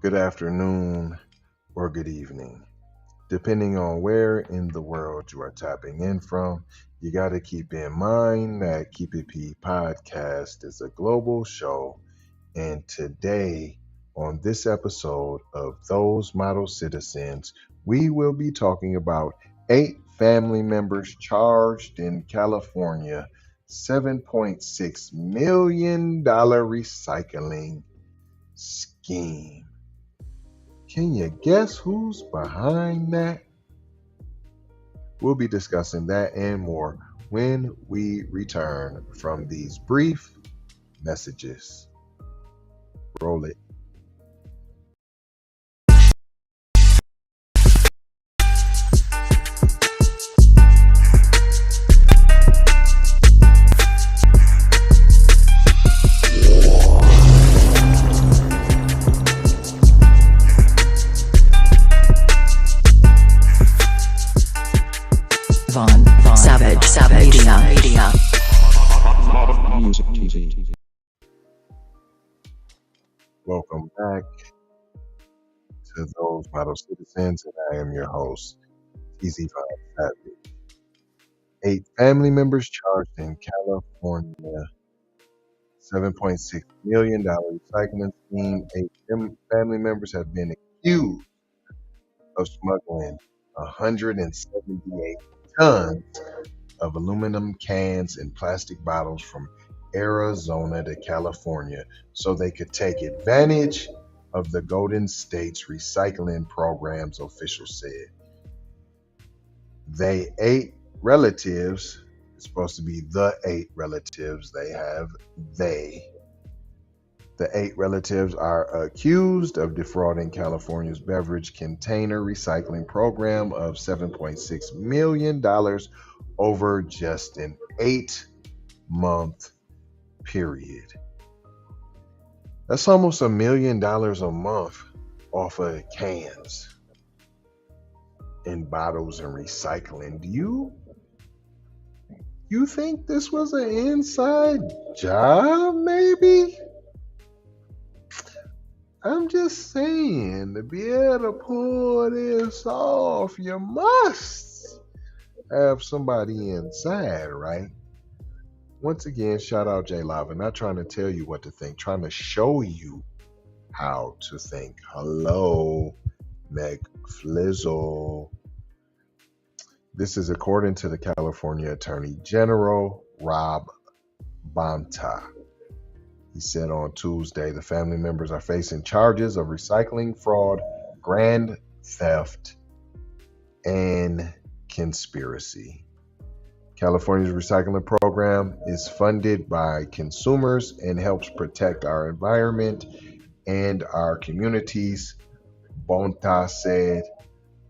good afternoon, or good evening. Depending on where in the world you are tapping in from, you got to keep in mind that Keep It P podcast is a global show. And today, on this episode of Those Model Citizens, we will be talking about 8 family members charged in California $7.6 million recycling scheme. Can you guess who's behind that? We'll be discussing that and more when we return from these brief messages. Roll it. Savage Media. Music TV. Welcome back to Those Model Citizens, and I am your host, TZ Savage. 8 family members charged in California $7.6 million recycling scheme. 8 family members have been accused of smuggling 178 tons of aluminum cans and plastic bottles from Arizona to California so they could take advantage of the Golden State's recycling programs, officials said. They 8 relatives, it's supposed to be the 8 relatives they have, the 8 relatives are accused of defrauding California's beverage container recycling program of $7.6 million over just an 8-month period. That's almost $1 million a month off of cans and bottles and recycling. Do you think this was an inside job, maybe? I'm just saying, to be able to pull this off, you must have somebody inside, right? Once again, shout out J Lava. Not trying to tell you what to think, trying to show you how to think. Hello, Meg Flizzle. This is according to the California Attorney General, Rob Bonta. He said on Tuesday the family members are facing charges of recycling fraud, grand theft, and conspiracy. California's recycling program is funded by consumers and helps protect our environment and our communities, Bonta said.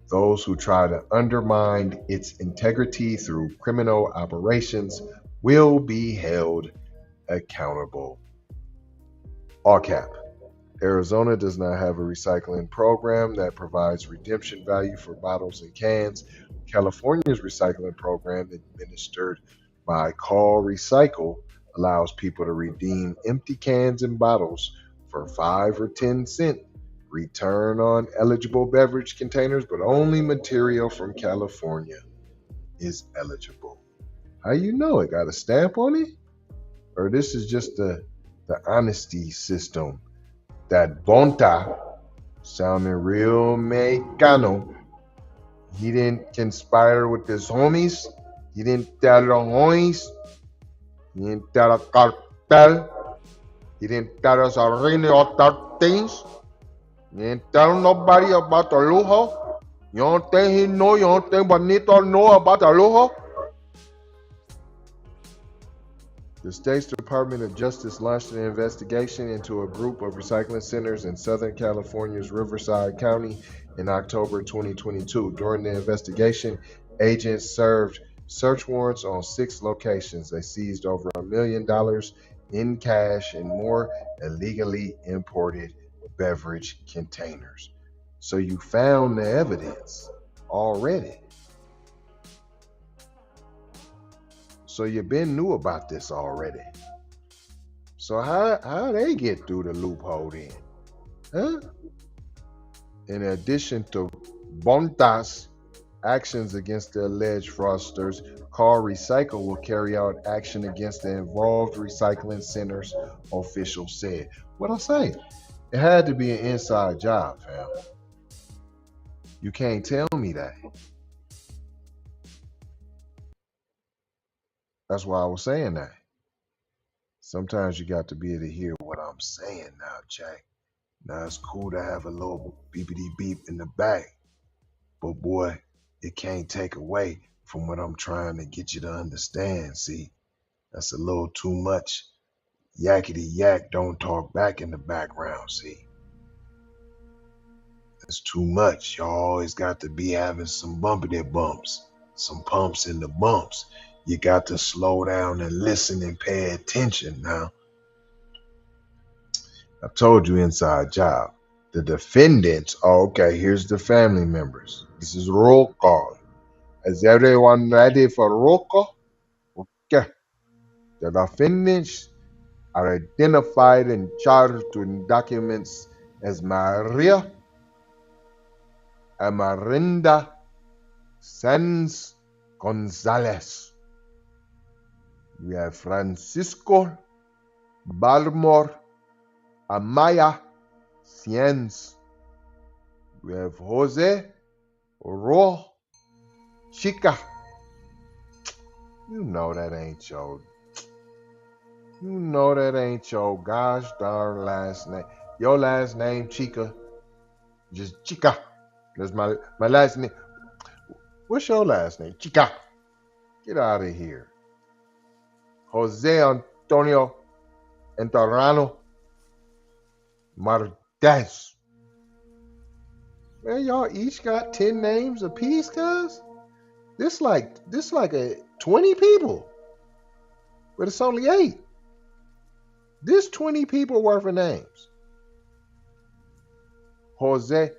Those who try to undermine its integrity through criminal operations will be held accountable. All cap. Arizona does not have a recycling program that provides redemption value for bottles and cans. California's recycling program, administered by Call Recycle, allows people to redeem empty cans and bottles for 5 or 10 cents. Return on eligible beverage containers, but only material from California is eligible. How you know it? Got a stamp on it? Or this is just the honesty system that Bonta, sounding real Mexicano, he didn't conspire with his homies. He didn't tell the homies. He didn't tell a cartel. He didn't tell us any other things. He didn't tell nobody about the lujo. You don't think he know? You don't think Bonito know about the lujo? The state's Department of Justice launched an investigation into a group of recycling centers in Southern California's Riverside County in October 2022. During the investigation, agents served search warrants on 6 locations. They seized over $1 million in cash and more illegally imported beverage containers. So you found the evidence already. So you been knew about this already. So how they get through the loophole then? Huh? In addition to Bonta's actions against the alleged fraudsters, Call Recycle will carry out action against the involved recycling centers, officials said. What I say? It had to be an inside job, fam. You can't tell me that. That's why I was saying that. Sometimes you got to be able to hear what I'm saying now, Jack. Now it's cool to have a little beepity beep in the back, but boy, it can't take away from what I'm trying to get you to understand. See, that's a little too much. Yakety yak, don't talk back in the background. See, that's too much. Y'all always got to be having some bumpity bumps, some pumps in the bumps. You got to slow down and listen and pay attention now. I told you inside job. The defendants, okay, here's the family members. This is roll call. Is everyone ready for roll call? Okay. The defendants are identified and charged in documents as Maria Amarinda Sanz Gonzalez. We have Francisco Balmore Amaya Cienz. We have Jose Ro Chica. You know that ain't your gosh darn last name. Your last name Chica. Just Chica. That's my last name. What's your last name? Chica. Get out of here. Jose Antonio Entorano Martez. Man, y'all each got 10 names apiece, guys? This like a 20 people. But it's only 8. This 20 people worth of names. Jose,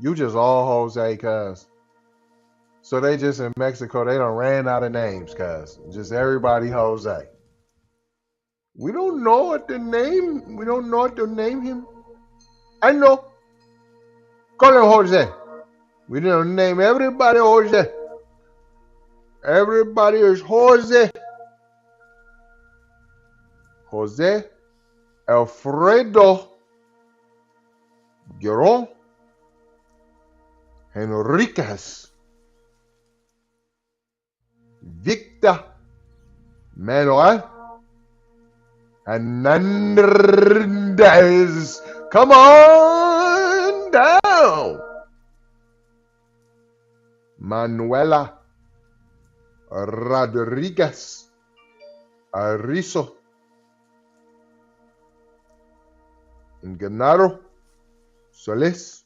you just all Jose, cuz. So they just in Mexico, they done ran out of names, cuz. Just everybody Jose. We don't know what to name. We don't know what to name him. I know. Call him Jose. We didn't name everybody Jose. Everybody is Jose. Jose Alfredo Giron Henriquez Victor Manuel Hernandez. Come on down. Manuela Rodriguez Arizo Ganaro Solis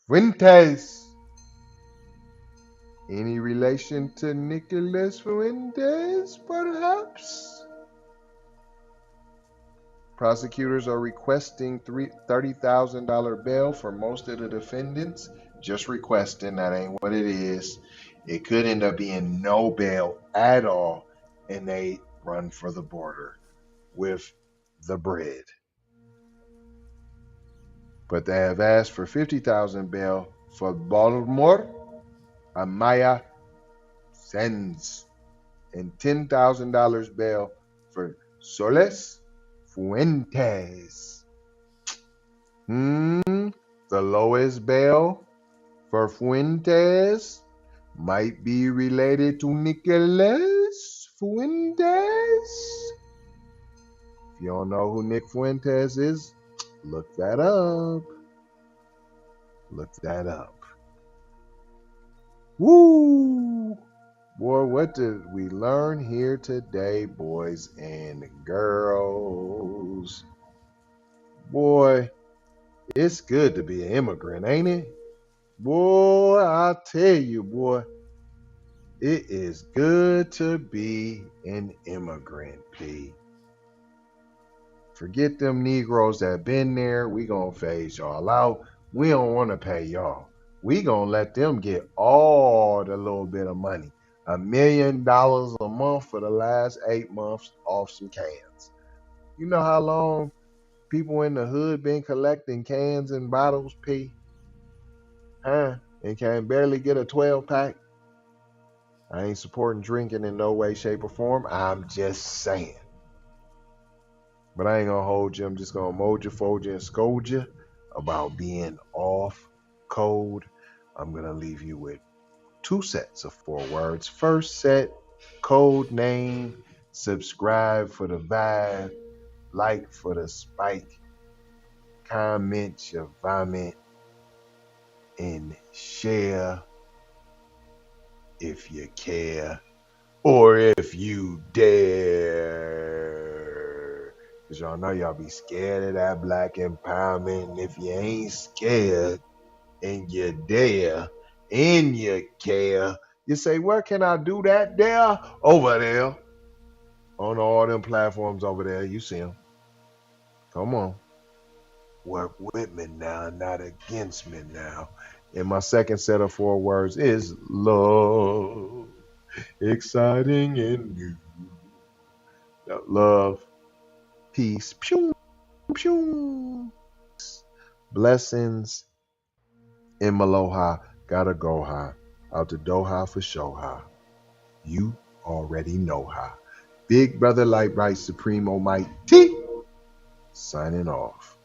Fuentes. Any relation to Nicolas Fuentes, perhaps? Prosecutors are requesting $30,000 bail for most of the defendants. Just requesting, that ain't what it is. It could end up being no bail at all, and they run for the border with the bread. But they have asked for $50,000 bail for Baltimore Amaya Sanz and $10,000 bail for Soles Fuentes. The lowest bail for Fuentes might be related to Nicolas Fuentes. If you don't know who Nick Fuentes is, look that up. Look that up. Woo! Boy, what did we learn here today, boys and girls? Boy, it's good to be an immigrant, ain't it? Boy, I tell you, boy, it is good to be an immigrant, P. Forget them Negroes that been there. We gonna phase y'all out. We don't want to pay y'all. We gonna let them get all the little bit of money. $1 million a month for the last 8 months off some cans. You know how long people in the hood been collecting cans and bottles, P? huh? And can barely get a 12-pack. I ain't supporting drinking in no way, shape, or form. I'm just saying. But I ain't gonna hold you. I'm just gonna mold you, fold you, and scold you about being off code. I'm gonna leave you with 2 sets of 4 words. First set, code name, subscribe for the vibe, like for the spike, comment your vomit, and share if you care or if you dare. Cause y'all know y'all be scared of that black empowerment. And if you ain't scared and you dare and you care, you say, where can I do that? There, over there. On all them platforms over there. You see them. Come on. Work with me now, not against me now. And my second set of 4 words is love. Exciting and new. Love, peace, pew, pew. Blessings in Maloha. Gotta go high. Out to Doha for show high. You already know how. Big Brother Light Bright Supreme Almighty. Signing off.